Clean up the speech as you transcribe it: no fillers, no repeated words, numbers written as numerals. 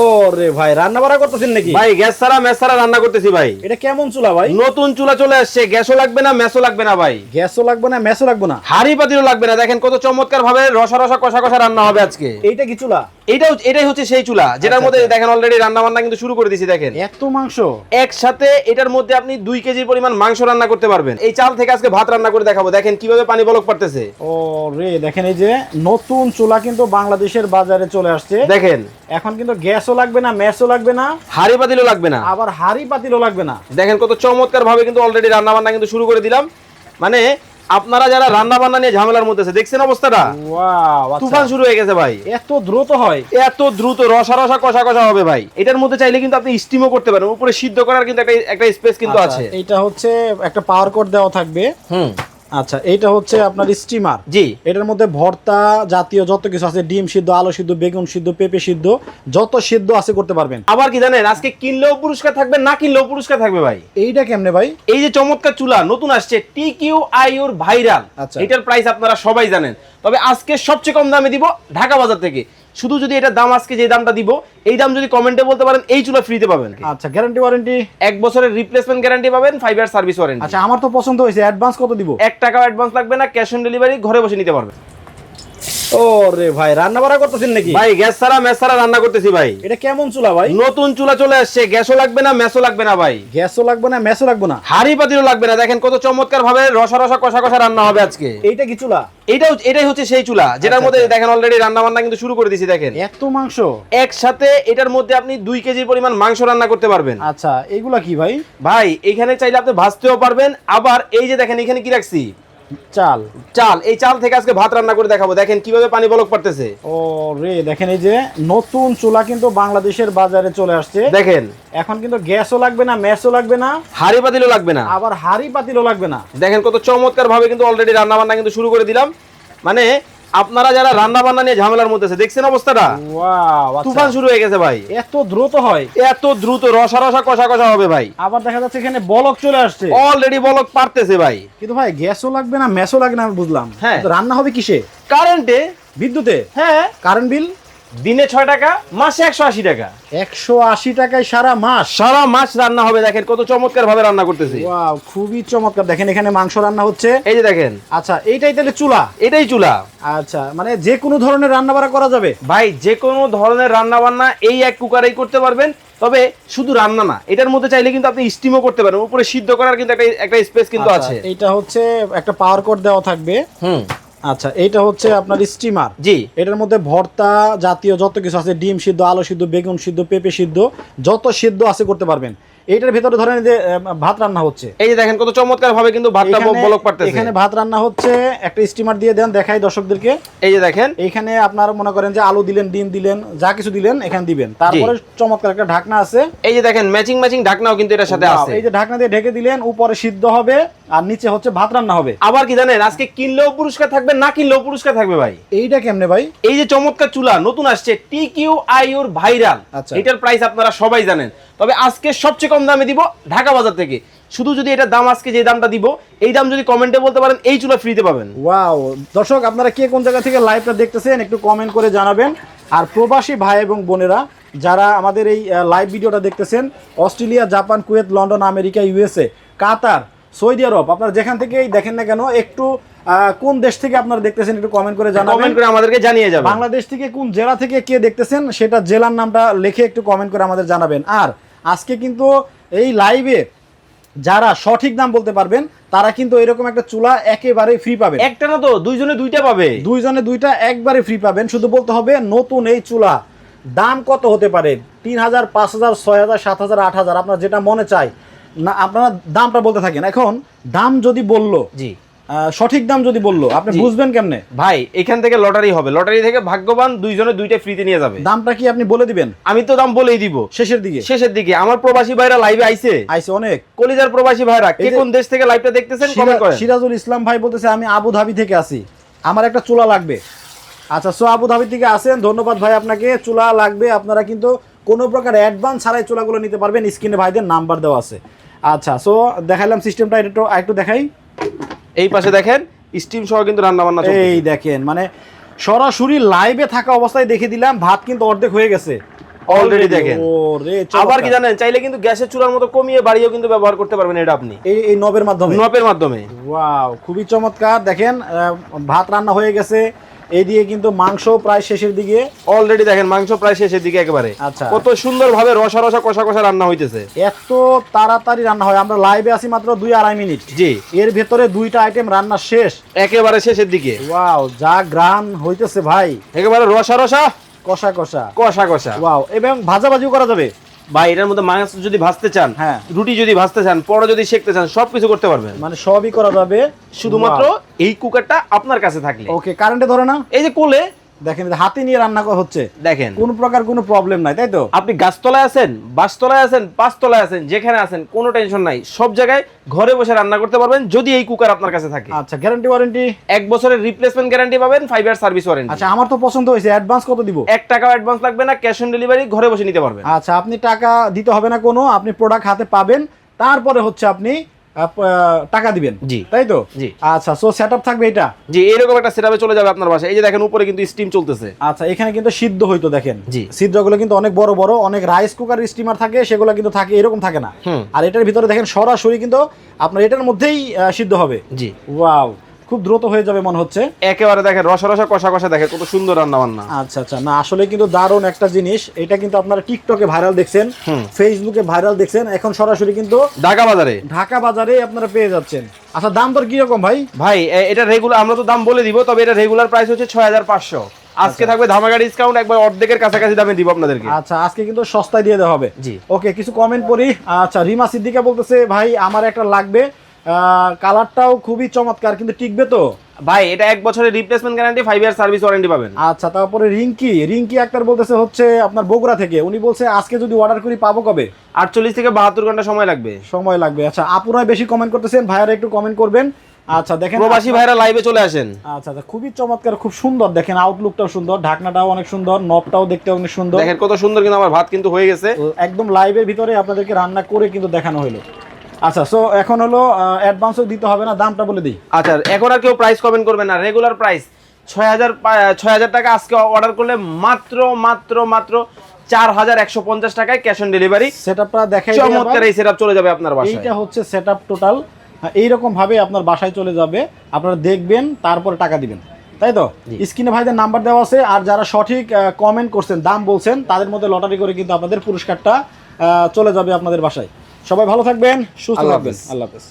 ওরে ভাই, রান্না বাড়া করতেছেন নাকি? ভাই গ্যাস ছাড়া মেস ছাড়া রান্না করতেছি ভাই। এটা কেমন চুলা ভাই? নতুন চুলা চলে আসছে, গ্যাসও লাগবে না মেসও লাগবে না ভাই। গ্যাসও লাগবে না, মেসও লাগবে না, হাড়ি পাতিলও লাগবে না। দেখেন কত চমৎকার ভাবে রসা রসা কষা কষা রান্না হবে আজকে। এইটা কি চুলা? এটাই হচ্ছে সেই চুলা যেটার মধ্যে দেখেন অলরেডি রান্না বান্না কিন্তু শুরু করে দিয়েছি। দেখেন এত মাংস একসাথে এটার মধ্যে আপনি 2 কেজির পরিমাণ মাংস রান্না করতে পারবেন। এই চাল থেকে আজকে ভাত রান্না করে দেখাবো। দেখেন কিভাবে পানি বলক পড়তেছে। ও রে, দেখেন এই যে নতুন চুলা কিন্তু বাংলাদেশের বাজারে চলে আসছে। দেখেন এখন কিন্তু গ্যাসও লাগবে না, মেসও লাগবে না, হাড়ি পাতিলও লাগবে না, আবার হাড়ি পাতিলও লাগবে না। দেখেন কত চমৎকার ভাবে কিন্তু অলরেডি রান্না বান্না কিন্তু শুরু করে দিলাম। মানে আপনারা যারা রান্না বান্না নিয়ে ঝামেলার মধ্যে আছে, দেখছেন অবস্থাটা, ওয়াও, তুফান শুরু হয়ে গেছে ভাই। এত দ্রুত হয়? এত দ্রুত রসা রসা কষা কষা হবে ভাই। এটার মধ্যে চাইলে কিন্তু আপনি স্টিমও করতে পারেন, উপরে সিদ্ধ করার কিন্তু একটা স্পেস কিন্তু আছে। এটা হচ্ছে একটা পাওয়ার কোড দেওয়া থাকবে। আচ্ছা, এইটা হচ্ছে আপনার স্টিমার। জি, এটার মধ্যে ভর্তা জাতীয় যত কিছু আছে, ডিম সিদ্ধ, আলু সিদ্ধ, বেগুন সিদ্ধ, পেঁপে সিদ্ধ, যত সিদ্ধ আছে করতে পারবেন। আবার কি জানেন, আজকে কিনলেও পুরস্কার থাকবে, না কিনলেও পুরস্কার থাকবে ভাই। এইটা কেমনে ভাই? এই যে চমৎকার চুলা নতুন আসছে TQIUR ভাইরাল, এটার প্রাইস আপনারা সবাই জানেন। তবে আজকে সবচেয়ে কম দামে দিব ঢাকা বাজার থেকে। শুধু যদি এটা দাম আজকে যে দামটা দিব, এই দাম যদি কমেন্টে বলতে পারেন, এই চুলা ফ্রিতে পাবেন। আচ্ছা, গ্যারান্টি ওয়ারেন্টি? 1 বছরের রিপ্লেসমেন্ট গ্যারান্টি পাবেন, 5 ইয়ার সার্ভিস ওয়ারেন্টি। আচ্ছা, আমার তো পছন্দ হয়েছে। অ্যাডভান্স কত দিব? 1 টাকাও অ্যাডভান্স লাগবে না, ক্যাশ অন ডেলিভারি, ঘরে বসে নিতে পারবেন। ওরে ভাই, রান্না বাড়া করতেছেন নাকি? ভাই গ্যাস ছাড়া মেস ছাড়া রান্না করতেছি ভাই। এটা কেমন চুলা ভাই? নতুন চুলা চলে আসছে, গ্যাসও লাগবে না মেসও লাগবে না ভাই। গ্যাসও লাগবে না, মেসও লাগবে না, হাড়ি পাতিলও লাগবে না। দেখেন কত চমৎকার ভাবে রসা রসা কষা কষা রান্না হবে আজকে। এইটা কি চুলা? এটাই হচ্ছে সেই চুলা যেটার মধ্যে দেখেন অলরেডি রান্না বান্না কিন্তু শুরু করে দিয়েছি। দেখেন এত মাংস একসাথে এটার মধ্যে আপনি 2 কেজির পরিমাণ মাংস রান্না করতে পারবেন। আচ্ছা, এগুলা কি ভাই? ভাই এখানে চাইলে আপনি ভাজতেও পারবেন। আবার এই যে দেখেন এখানে কি রাখছি, চাল। এই চাল থেকে আজকে ভাত রান্না করে দেখাবো। দেখেন কিভাবে পানি বলক পড়তেছে। ও রে, দেখেন এই যে নতুন চুলা কিন্তু বাংলাদেশের বাজারে চলে আসছে। দেখেন এখন কিন্তু গ্যাসও লাগবে না, মেসও লাগবে না, হাড়ি পাতিলও লাগবে না, আবার হাড়ি পাতিলও লাগবে না। দেখেন কত চমৎকার ভাবে কিন্তু অলরেডি রান্না বান্না কিন্তু শুরু করে দিলাম। মানে আপনারা যারা রান্না বান্না নিয়ে ঝামেলার মধ্যে আছে, দেখছেন অবস্থাটা, ওয়াও, তুফান শুরু হয়ে গেছে ভাই। এত দ্রুত হয়? এত দ্রুত রসা রসা কষা কষা হবে ভাই। আবার দেখা যাচ্ছে এখানে বলক চলে আসছে, অলরেডি বলক পারতেছে ভাই। কিন্তু ভাই গ্যাসও লাগবে না, মেসও লাগবে না, আমি বুঝলাম। হ্যাঁ, রান্না হবে কিসে? কারেন্টে, বিদ্যুতে? হ্যাঁ। কারেন্ট বিল দিনে 6 টাকা, মাসে 180 টাকা। 180 টাকায় সারা মাস রান্না হবে। দেখেন কত চমৎকার ভাবে রান্না করতেছি। ওয়াও, খুবই চমৎকার। দেখেন এখানে মাংস রান্না হচ্ছে, এই যে দেখেন। আচ্ছা, এইটাই তাহলে চুলা? এটাই চুলা। আচ্ছা, মানে যে কোনো ধরনের রান্না বাড়া করা যাবে ভাই, যে কোনো ধরনের রান্না বান্না এই এক কুকারেই করতে পারবেন। তবে শুধু রান্না না, এটার মধ্যে চাইলে কিন্তু আপনি স্টিমও করতে পারেন, উপরে সিদ্ধ করার কিন্তু একটা স্পেস কিন্তু আছে। এটা হচ্ছে একটা পাওয়ার কোড দেওয়া থাকবে। আচ্ছা, এইটা হচ্ছে আপনার স্টিমার। জি, এটার মধ্যে ভর্তা জাতীয় যত কিছু আছে, ডিম সিদ্ধ, আলু সিদ্ধ, বেগুন সিদ্ধ, পেঁপে সিদ্ধ, যত সিদ্ধ আছে করতে পারবেন। এইটার ভিতরে ধরেন যে ভাত রান্না হচ্ছে, এই যে দেখেন কত চমৎকার ভাবে কিন্তু ভাতটা বলক পারতেছে। এখানে ভাত রান্না হচ্ছে, একটা স্টিমার দিয়ে দেন, দেখাই দর্শকদেরকে। এই যে দেখেন, এইখানে আপনার মনে করেন যে আলু দিলেন, ডিম দিলেন, যা কিছু দিলেন এখানে দিবেন। তারপরে চমৎকার একটা ঢাকনা আছে। এই যে দেখেন ম্যাচিং ঢাকনাও কিন্তু এটার সাথে আছে। এই যে ঢাকনা দিয়ে ঢেকে দিলেন, উপরে সিদ্ধ হবে আর নিচে হচ্ছে ভাত রান্না হবে। আবার কি জানেন, আজকে কিনলেও পুরস্কার থাকবে, না কিনলেও পুরস্কার থাকবে ভাই। এইটা কেমনে ভাই? এই যে চমৎকার চুলা নতুন আসছে TQIUR ভাইরাল, এটার প্রাইস আপনারা সবাই জানেন। তবে আজকে সবচেয়ে কম দামে দিব ঢাকা বাজার থেকে। শুধু যদি এটা দাম আজকে যে দামটা দিব, এই দাম যদি কমেন্টে বলতে পারেন, এই চুলা ফ্রিতে পাবেন। ওয়াও, দর্শক আপনারা কে কোন জায়গা থেকে লাইভটা দেখতেছেন একটু কমেন্ট করে জানাবেন। আর প্রবাসী ভাই এবং বোনেরা যারা আমাদের এই লাইভ ভিডিওটা দেখতেছেন, Australia, Japan, Kuwait, London, America, USA, কাতার, সৌদি আরব, আপনারা যেখান থেকেই দেখেন না কেন, একটু কোন দেশ থেকে আপনারা দেখতেছেন একটু কমেন্ট করে জানাবেন, কমেন্ট করে আমাদেরকে জানিয়ে যাবেন। বাংলাদেশ থেকে কোন জেলা থেকে কে দেখতেছেন সেটা জেলার নামটা লিখে একটু কমেন্ট করে আমাদের জানাবেন। আর আজকে কিন্তু এই লাইভে যারা সঠিক দাম বলতে পারবেন তারা কিন্তু এরকম একটা চুলা একেবারে ফ্রি পাবেন। একটা না তো, দুইজনে দুইটা পাবে। দুইজনে দুইটা একবারে ফ্রি পাবেন। শুধু বলতে হবে নতুন এই চুলা দাম কত হতে পারে, 3000, 5000, 6000, 7000, 8000, আপনার যেটা মনে চায় না আপনারা দামটা বলতে থাকেন। এখন দাম যদি বললো, জি, সঠিক দাম যদি বললো, আপনি বুঝবেন কেমনে? ভাই এখান থেকে লটারি হবে, লটারি থেকে ভাগ্যবান দুইজনে দুইটা ফ্রিতে নিয়ে যাবে। দামটা কি আপনি বলে দিবেন? আমি তো দাম বলেই দিব শেষের দিকে। আমার প্রবাসী ভাইরা লাইভে আইছে অনেক কলিজার প্রবাসী ভাইরা, কে কোন দেশ থেকে লাইভটা দেখতেছেন কমেন্ট করেন। সিরাজুল ইসলাম ভাই বলতেছে আমি আবু ধাবি থেকে আসি, আমার একটা চুলা লাগবে। আচ্ছা, সো আবু ধাবি থেকে আসেন, ধন্যবাদ ভাই আপনাকে। চুলা লাগবে, আপনারা কিন্তু কোনো প্রকার অ্যাডভান্স ছাড়াই চুলাগুলো নিতে পারবেন, স্ক্রিনে ভাইদের নাম্বার দেওয়া আছে। আচ্ছা, সো দেখাইলাম সিস্টেমটা, এটা একটু দেখাই। এই পাশে দেখেন স্টিম সহ কিন্তু রান্না বান্না চলছে। এই দেখেন, মানে সরাসরি লাইভে থাকা অবস্থায় দেখে দিলাম, ভাত কিন্তু অর্ধেক হয়ে গেছে। অলরেডি দেখেন। ওরে আবার কি জানেন, চাইলে কিন্তু গ্যাসের চুলার মতো কমিয়ে বাড়িয়েও কিন্তু ব্যবহার করতে পারবেন এটা আপনি এই নবের মাধ্যমে। নপের মাধ্যমে। ওয়াও, খুবই চমৎকার। দেখেন ভাত রান্না হয়ে গেছে, এই দিয়ে কিন্তু মাংস প্রায় শেষের দিকে। অলরেডি দেখেন মাংস প্রায় শেষের দিকে একেবারে। আচ্ছা, কত সুন্দর ভাবে রসা রসা কষা কষা রান্না হইতেছে। এত তাড়াতাড়ি রান্না হয়। আমরা লাইভে আছি মাত্র 2-2.5 মিনিট, জি, এর ভেতরে 2টা আইটেম রান্না শেষ একেবারে শেষের দিকে। ওয়াও, যা গ্রান হইতেছে ভাই, একেবারে রসা রসা কষা কষা কষা কষা। ওয়াও, এবং ভাজাভাজিও করা যাবে ভাই এটার মধ্যে মাংস যদি ভাজতে চান, হ্যাঁ, রুটি যদি ভাজতে চান, পরোটা যদি সেকতে চান, সবকিছু করতে পারবেন। মানে সবই করা যাবে শুধুমাত্র এই কুকারটা আপনার কাছে থাকলে। ওকে, কারেন্টে ধরে না? এই যে কোলে দেখেন হাতে নিয়ে রান্না করা হচ্ছে, দেখেন কোন প্রকার কোনো প্রবলেম নাই, তাই তো? আপনি গাছতলায় আছেন, বাসতলায় আছেন, পাঁচতলায় আছেন, যেখানে আছেন কোনো টেনশন নাই, সব জায়গায় ঘরে বসে রান্না করতে পারবেন যদি এই কুকার আপনার কাছে থাকে। আচ্ছা, গ্যারান্টি ওয়ারেন্টি? 1 বছরের রিপ্লেসমেন্ট গ্যারান্টি পাবেন, 5 ইয়ার সার্ভিস ওয়ারেন্টি। আচ্ছা, আমার তো পছন্দ হয়েছে। অ্যাডভান্স কত দিব? 1 টাকাও অ্যাডভান্স লাগবে না, ক্যাশ অন ডেলিভারি, ঘরে বসে নিতে পারবেন। আচ্ছা, আপনি টাকা দিতে হবে না কোনো, আপনি প্রোডাক্ট হাতে পাবেন, তারপরে হচ্ছে আপনি টাকা দিবেন, জি, তাই তো? জি। আচ্ছা, সো সেটআপ থাকবে এটা? জি, এরকম একটা সেটআপে চলে যাবে আপনার বাসায়। এই যে দেখেন উপরে কিন্তু স্টিম চলতেছে। আচ্ছা, এখানে কিন্তু সিদ্ধ হইতো, দেখেন জি, ছিদ্রগুলো কিন্তু অনেক বড় বড়। অনেক রাইস কুকার স্টিমার থাকে, সেগুলো কিন্তু থাকে, এরকম থাকে না। আর এটার ভিতরে দেখেন সরাসরি কিন্তু আপনার এটার মধ্যেই সিদ্ধ হবে। জি, ওয়াও, খুব দ্রুত হয়ে যাবে মনে হচ্ছে। একেবারে দেখেন রসা রসা কষা কষা, দেখেন কত সুন্দর রান্না বান্না। আচ্ছা আচ্ছা, না আসলে কিন্তু দারুণ একটা জিনিস। এটা কিন্তু আপনারা টিকটকে ভাইরাল দেখছেন, ফেসবুকে ভাইরাল দেখছেন, এখন সরাসরি কিন্তু ঢাকা বাজারে আপনারা পেয়ে যাচ্ছেন। আচ্ছা, দাম দর কি রকম ভাই? ভাই এটা রেগুলার, আমরা তো দাম বলে দিব, তবে এটা রেগুলার প্রাইস হচ্ছে 6500। আজকে থাকবে ধামাকা ডিসকাউন্ট, একবার অর্ধেকের কাছাকাছি দামে দিব আপনাদেরকে। আচ্ছা, আজকে কিন্তু সস্তায় দিয়ে দেওয়া হবে। জি, ওকে, কিছু কমেন্ট পড়ি। আচ্ছা, রিমা সিদ্দিকা বলতেছে ভাই আমার একটা লাগবে, কালারটাও খুবই চমৎকার, কিন্তু টিকবে তো? ভাই এটা 1 বছরের replacement guarantee, 5 year service warranty পাবেন। আচ্ছা, তারপরে রিঙ্কি আক্তার বলতেছে হচ্ছে আপনার বগুড়া থেকে, উনি বলছে আজকে যদি অর্ডার করি পাবো কবে? 48 থেকে 72 ঘন্টা সময় লাগবে। আচ্ছা, আপুরা বেশি কমেন্ট করতেছেন, ভাইয়ারা একটু কমেন্ট করবেন। আচ্ছা, দেখেন প্রবাসী ভাইরা লাইভে চলে আসেন। আচ্ছা, খুবই চমৎকার, খুব সুন্দর। দেখেন আউটলুকটাও সুন্দর, ঢাকনাটাও অনেক সুন্দর, নবটাও দেখতে অনেক সুন্দর। দেখেন কত সুন্দর, কিন্তু আমার ভাত কিন্তু হয়ে গেছে একদম লাইভের ভিতরে আপনাদেরকে রান্না করে কিন্তু দেখানো হলো। আচ্ছা, সো এখন হলো অ্যাডভান্সও দিতে হবে না, দামটা বলে দিই। আচ্ছা, এখন আর কেউ প্রাইস কমেন্ট করবে না, রেগুলার প্রাইস 6000 টাকা। আজকে অর্ডার করলে মাত্র মাত্র মাত্র 4150 টাকায় ক্যাশ অন ডেলিভারি। সেটআপটা দেখাই, চমৎকার এই সেটআপ চলে যাবে আপনার বাসায়। এইটা হচ্ছে সেটআপ টোটাল, এইরকম ভাবে আপনার বাসায় চলে যাবে, আপনারা দেখবেন তারপরে টাকা দিবেন, তাই তো? স্ক্রিনে ভাইদের নাম্বার দেওয়া আছে, আর যারা সঠিক কমেন্ট করছেন, দাম বলছেন, তাদের মধ্যে লটারি করে কিন্তু আপনাদের পুরস্কারটা চলে যাবে আপনাদের বাসায়। সবাই ভালো থাকবেন, সুস্থ থাকবেন, আল্লাহ হাফেজ।